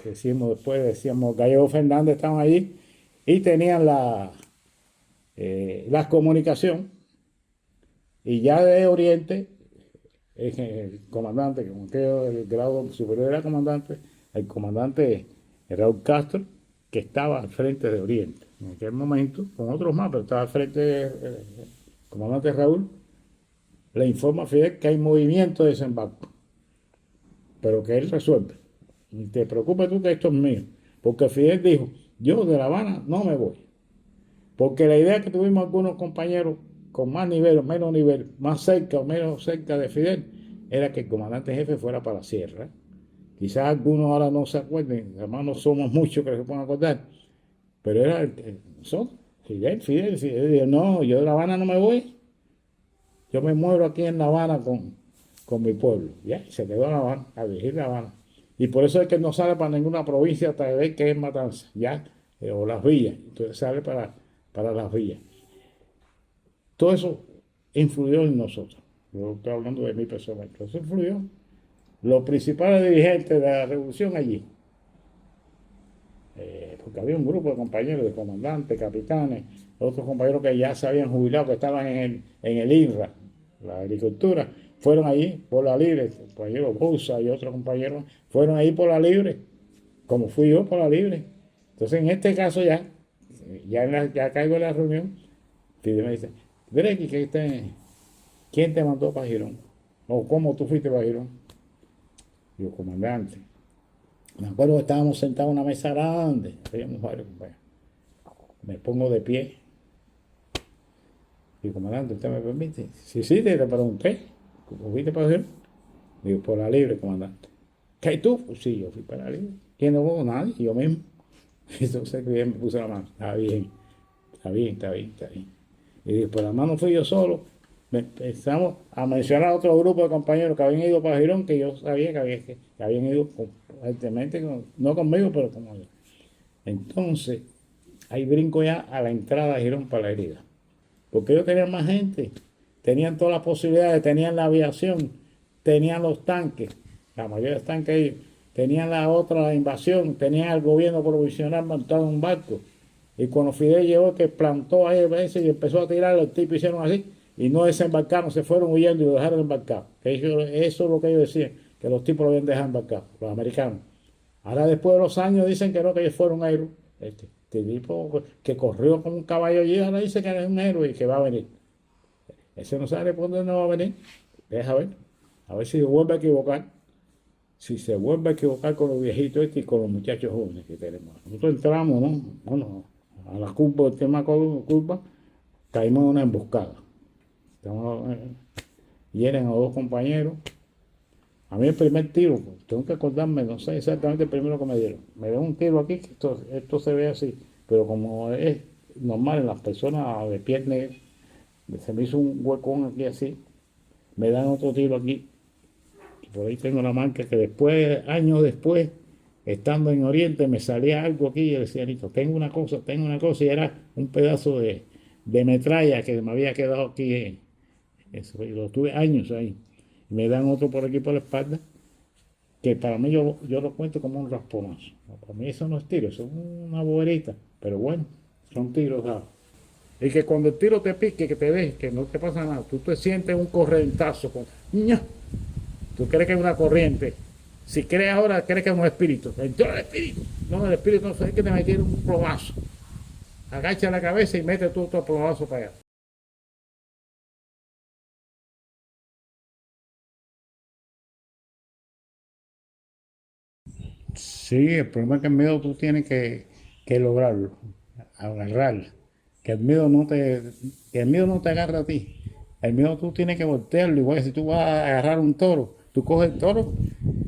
decíamos Gallego Fernández, estaban allí y tenían la comunicación. Y ya de Oriente, el comandante, como que el grado superior era comandante, el comandante Raúl Castro, que estaba al frente de Oriente. En aquel momento, con otros más, pero estaba al frente del comandante Raúl, le informa a Fidel que hay movimiento de desembarco, pero que él resuelve. Ni te preocupes tú que esto es mío, porque Fidel dijo, yo de La Habana no me voy, porque la idea que tuvimos algunos compañeros con más nivel o menos nivel, más cerca o menos cerca de Fidel, era que el comandante jefe fuera para la sierra. Quizás algunos ahora no se acuerden, además no somos muchos que se puedan acordar, pero era nosotros, Fidel dijo, no, yo de La Habana no me voy, yo me muero aquí en La Habana con mi pueblo. Ya, se quedó en La Habana, a dirigir La Habana. Y por eso es que no sale para ninguna provincia hasta ver que es Matanza, ya, o Las Villas, entonces sale para Las Villas. Todo eso influyó en nosotros. Yo estoy hablando de mi persona. Eso influyó. Los principales dirigentes de la revolución allí, porque había un grupo de compañeros, de comandantes, capitanes, otros compañeros que ya se habían jubilado, que estaban en el INRA, la agricultura, fueron allí por la libre, el compañero Bosa y otros compañeros fueron ahí por la libre, como fui yo por la libre. Entonces en este caso ya ya caigo en la reunión, Fidel me dice, Dreki, ¿quién te mandó para Girón? ¿O cómo tú fuiste para Girón? Yo, comandante, me acuerdo que estábamos sentados en una mesa grande, habíamos varios compañeros. Me pongo de pie. Digo, comandante, ¿usted me permite? Sí, te pregunté. ¿Cómo fuiste para Girón? Digo, por la libre, comandante. ¿Qué y tú? Pues sí, yo fui para la libre. ¿Quién no hubo? Nadie, yo mismo. Entonces me puse la mano. Está bien. Y digo, por la mano fui yo solo. Empezamos a mencionar a otro grupo de compañeros que habían ido para Girón, que yo sabía que habían ido fuertemente, no conmigo, pero como yo. Entonces, ahí brinco ya a la entrada de Girón para la herida. Porque ellos tenían más gente, tenían todas las posibilidades, tenían la aviación, tenían los tanques, la mayoría de los tanques ellos, tenían la otra invasión, tenían al gobierno provisional montado en un barco. Y cuando Fidel llegó, que plantó ahí ese y empezó a tirar, los tipos hicieron así, y no desembarcaron, se fueron huyendo y lo dejaron embarcado. Eso es lo que ellos decían, que los tipos lo habían dejado embarcado, los americanos. Ahora después de los años dicen que no, que ellos fueron héroes. Este tipo que corrió como un caballo y ahora dice que es un héroe y que va a venir. Ese no sabe por dónde no va a venir. Deja ver. A ver si se vuelve a equivocar. Si se vuelve a equivocar con los viejitos y con los muchachos jóvenes que tenemos. Nosotros entramos, ¿no? Bueno, a la curva, el tema curva, caímos en una emboscada. Hieren a dos compañeros. A mí el primer tiro, tengo que acordarme, no sé exactamente el primero que me dieron. Me dieron un tiro aquí, que esto se ve así, pero como es normal en las personas de piel negra, se me hizo un huecón aquí así, me dan otro tiro aquí, y por ahí tengo la marca que después, años después, estando en Oriente, me salía algo aquí y yo decía, listo, tengo una cosa, y era un pedazo de metralla que me había quedado aquí, eso, y lo tuve años ahí. Me dan otro por aquí por la espalda, que para mí yo lo cuento como un rasponazo. Para mí eso no es tiro, eso es una boberita, pero bueno, son tiros dados. Y que cuando el tiro te pique, que te deje, que no te pasa nada, tú te sientes un corrientazo, ¡ña! Tú crees que es una corriente. Si crees ahora, crees que es un espíritu. Entró el espíritu. No, el espíritu no es que te metieron un plomazo. Agacha la cabeza y mete tú otro plomazo para allá. Sí, el problema es que el miedo tú tienes que lograrlo, agarrarlo. Que el miedo no te agarra a ti. El miedo tú tienes que voltearlo. Igual que si tú vas a agarrar un toro, tú coges el toro.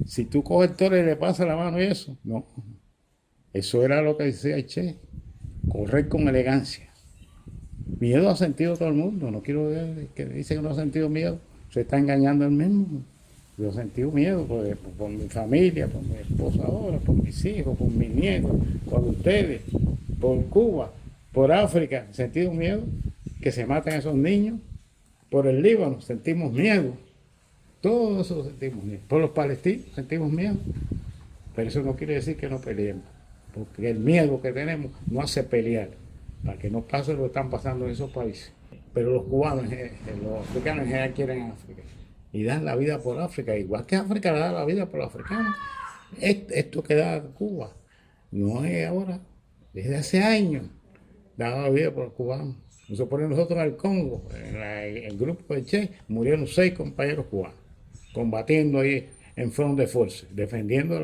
Si tú coges el toro y le pasas la mano y eso, no. Eso era lo que decía Che. Correr con elegancia. Miedo ha sentido todo el mundo. No quiero ver que dice que no ha sentido miedo. Se está engañando él mismo. Yo he sentido miedo por mi familia, por mi esposa ahora, por mis hijos, por mis nietos, por ustedes, por Cuba, por África. He sentido miedo que se maten esos niños. Por el Líbano sentimos miedo. Todo eso sentimos miedo. Por los palestinos sentimos miedo. Pero eso no quiere decir que no peleemos. Porque el miedo que tenemos no hace pelear. Para que no pase lo que están pasando en esos países. Pero los cubanos, los africanos en general quieren África. Y dan la vida por África, igual que África da la vida por los africanos. Esto que da Cuba no es ahora, desde hace años da la vida por los cubanos. Nosotros en el Congo, en el grupo de Che, murieron 6 compañeros cubanos, combatiendo ahí en front de fuerza, defendiendo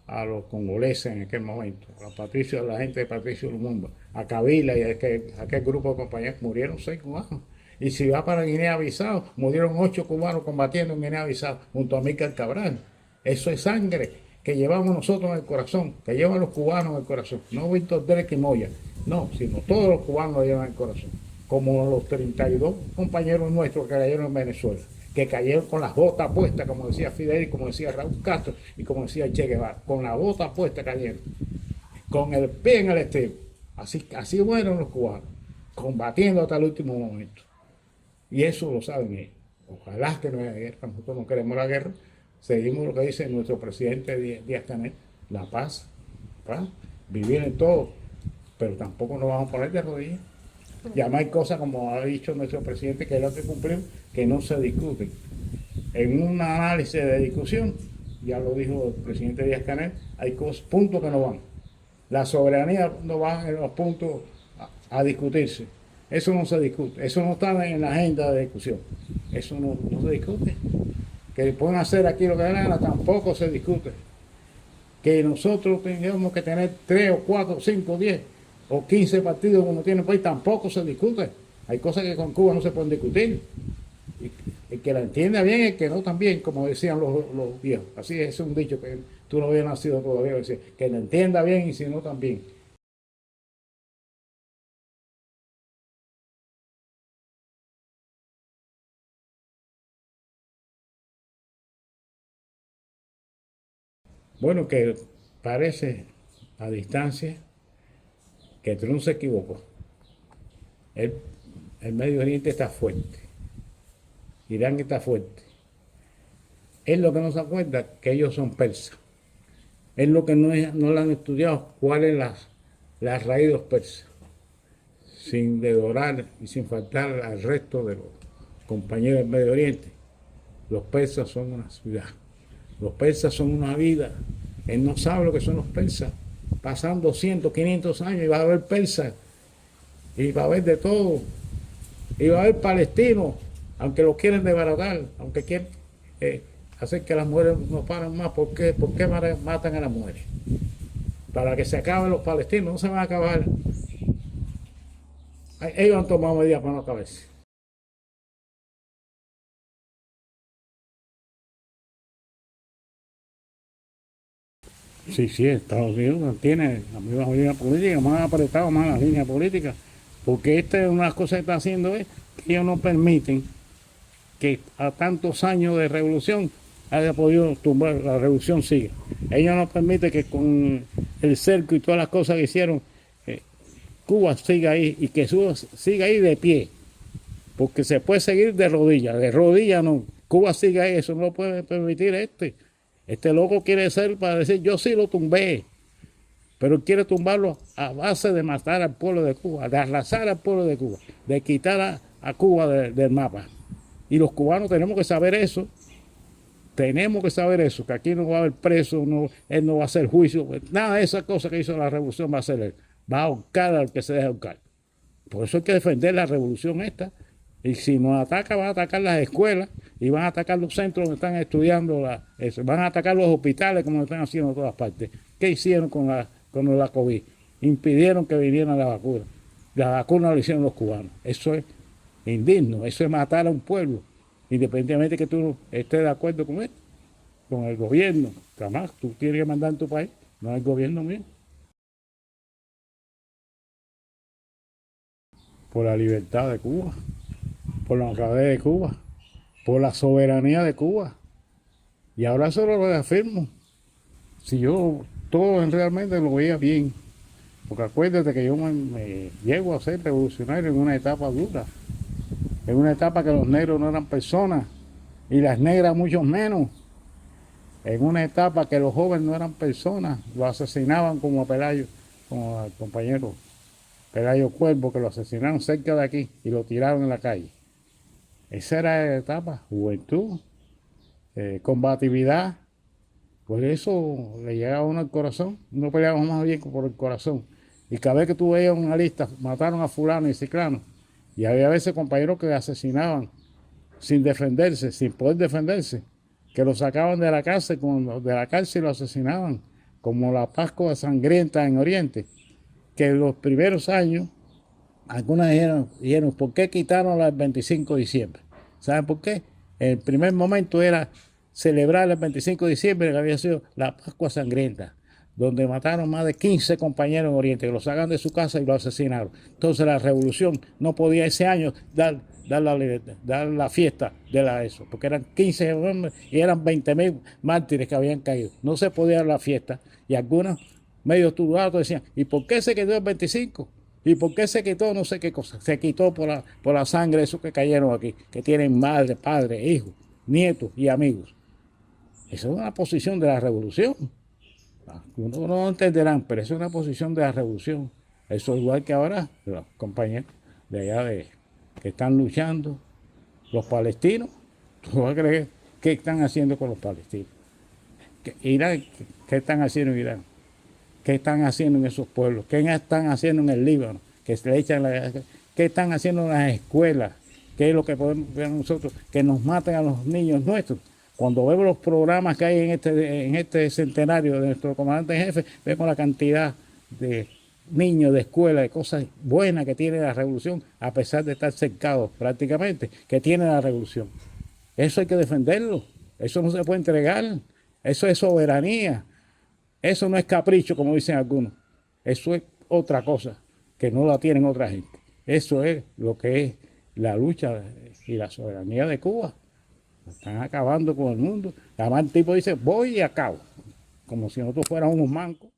a los congoleses en aquel momento, a la gente de Patricio Lumumba, a Kabila y a aquel grupo de compañeros, murieron 6 cubanos. Y si va para Guinea-Bissau, murieron 8 cubanos combatiendo en Guinea-Bissau junto a Amílcar Cabral. Eso es sangre que llevamos nosotros en el corazón, que llevan los cubanos en el corazón. No Víctor Dreki Moya, no, sino todos los cubanos lo llevan en el corazón. Como los 32 compañeros nuestros que cayeron en Venezuela, que cayeron con las botas puestas, como decía Fidel, como decía Raúl Castro y como decía Che Guevara. Con la bota puesta cayeron, con el pie en el estribo. Así fueron los cubanos, combatiendo hasta el último momento. Y eso lo saben ellos. Ojalá que no haya guerra. Nosotros no queremos la guerra. Seguimos lo que dice nuestro presidente Díaz-Canel, la paz, vivir en todo, pero tampoco nos vamos a poner de rodillas. Ya no hay cosas, como ha dicho nuestro presidente, que es lo que cumplimos, que no se discuten. En un análisis de discusión, ya lo dijo el presidente Díaz-Canel, hay puntos que no van. La soberanía no va en los puntos a discutirse. Eso no se discute, eso no está en la agenda de discusión, eso no se discute. Que pueden hacer aquí lo que den la gana, tampoco se discute. Que nosotros tengamos que tener 3 o 4 o 5 o 10 o 15 partidos como tiene el país, tampoco se discute. Hay cosas que con Cuba no se pueden discutir. Y el que la entienda bien, el que no también, como decían los viejos. Así es un dicho que tú no habías nacido todavía, que la entienda bien y si no también. Bueno, que parece a distancia que Trump se equivocó. El Medio Oriente está fuerte. Irán está fuerte. Es lo que no se acuerda que ellos son persas. Es lo que no le han estudiado cuál es la raíz de los persas. Sin dedorar y sin faltar al resto de los compañeros del Medio Oriente. Los persas son una ciudad. Los persas son una vida. Él no sabe lo que son los persas. Pasan 200, 500 años y va a haber persas. Y va a haber de todo. Y va a haber palestinos, aunque lo quieren desbaratar, aunque quieren hacer que las mujeres no paren más. ¿Por qué matan a las mujeres? Para que se acaben los palestinos. No se van a acabar. Ellos han tomado medidas para no acabarse. Sí, Estados Unidos mantiene la misma línea política, más apretado más la línea política, porque esta es una de las cosas que está haciendo es que ellos no permiten que a tantos años de revolución haya podido tumbar, la revolución siga. Ellos no permiten que con el cerco y todas las cosas que hicieron, Cuba siga ahí y que siga ahí de pie, porque se puede seguir de rodillas no. Cuba siga ahí, eso no lo puede permitir Este loco quiere ser para decir, yo sí lo tumbé, pero quiere tumbarlo a base de matar al pueblo de Cuba, de arrasar al pueblo de Cuba, de quitar a Cuba del mapa. Y los cubanos tenemos que saber eso, que aquí no va a haber preso, él no va a hacer juicio, nada de esas cosas que hizo la revolución va a hacer él. Va a ahorcar al que se deja ahorcar. Por eso hay que defender la revolución esta. Y si nos ataca, van a atacar las escuelas y van a atacar los centros donde están estudiando eso. Van a atacar los hospitales como lo están haciendo en todas partes. ¿Qué hicieron con la COVID? Impidieron que vinieran la vacuna. La vacuna lo hicieron los cubanos. Eso es indigno, eso es matar a un pueblo. Independientemente que tú estés de acuerdo con él, con el gobierno. Jamás tú tienes que mandar en tu país, no el gobierno mío. Por la libertad de Cuba, por la honradez de Cuba, por la soberanía de Cuba. Y ahora solo lo reafirmo. Si yo todo realmente lo veía bien, porque acuérdate que yo me llego a ser revolucionario en una etapa dura, en una etapa que los negros no eran personas y las negras mucho menos, en una etapa que los jóvenes no eran personas, lo asesinaban como a Pelayo, como al compañero Pelayo Cuervo, que lo asesinaron cerca de aquí y lo tiraron en la calle. Esa era la etapa, juventud, combatividad, pues eso le llegaba a uno al corazón. Uno peleaba más bien por el corazón. Y cada vez que tú veías una lista, mataron a fulano y ciclano, y había veces compañeros que asesinaban sin defenderse, sin poder defenderse, que lo sacaban de la cárcel, lo asesinaban, como la Pascua sangrienta en Oriente, que en los primeros años, algunas dijeron, ¿por qué quitaron el 25 de diciembre? ¿Saben por qué? El primer momento era celebrar el 25 de diciembre, que había sido la Pascua sangrienta, donde mataron más de 15 compañeros en Oriente, que los sacan de su casa y lo asesinaron. Entonces la revolución no podía ese año dar la fiesta de eso, porque eran 15 hombres y eran 20.000 mártires que habían caído. No se podía dar la fiesta, y algunos medios turbados decían, ¿y por qué se quedó el 25? ¿Y por qué se quitó no sé qué cosa? Se quitó por la sangre de esos que cayeron aquí, que tienen madre, padre, hijos, nietos y amigos. Esa es una posición de la revolución. Uno no entenderán, pero esa es una posición de la revolución. Eso es igual que ahora los compañeros de allá que están luchando, los palestinos. ¿Tú vas a creer qué están haciendo con los palestinos? Irán, ¿qué están haciendo en Irán? ¿Qué están haciendo en esos pueblos? ¿Qué están haciendo en el Líbano? que se le echan ¿qué están haciendo en las escuelas? ¿Qué es lo que podemos ver nosotros? Que nos maten a los niños nuestros. Cuando vemos los programas que hay en este centenario de nuestro comandante en jefe, vemos la cantidad de niños de escuela, de cosas buenas que tiene la revolución, a pesar de estar cercados prácticamente, que tiene la revolución. Eso hay que defenderlo, eso no se puede entregar, eso es soberanía, eso no es capricho, como dicen algunos, eso es otra cosa, que no la tienen otra gente. Eso es lo que es la lucha y la soberanía de Cuba. Están acabando con el mundo. Además el tipo dice, voy y acabo, como si nosotros fuéramos unos mancos.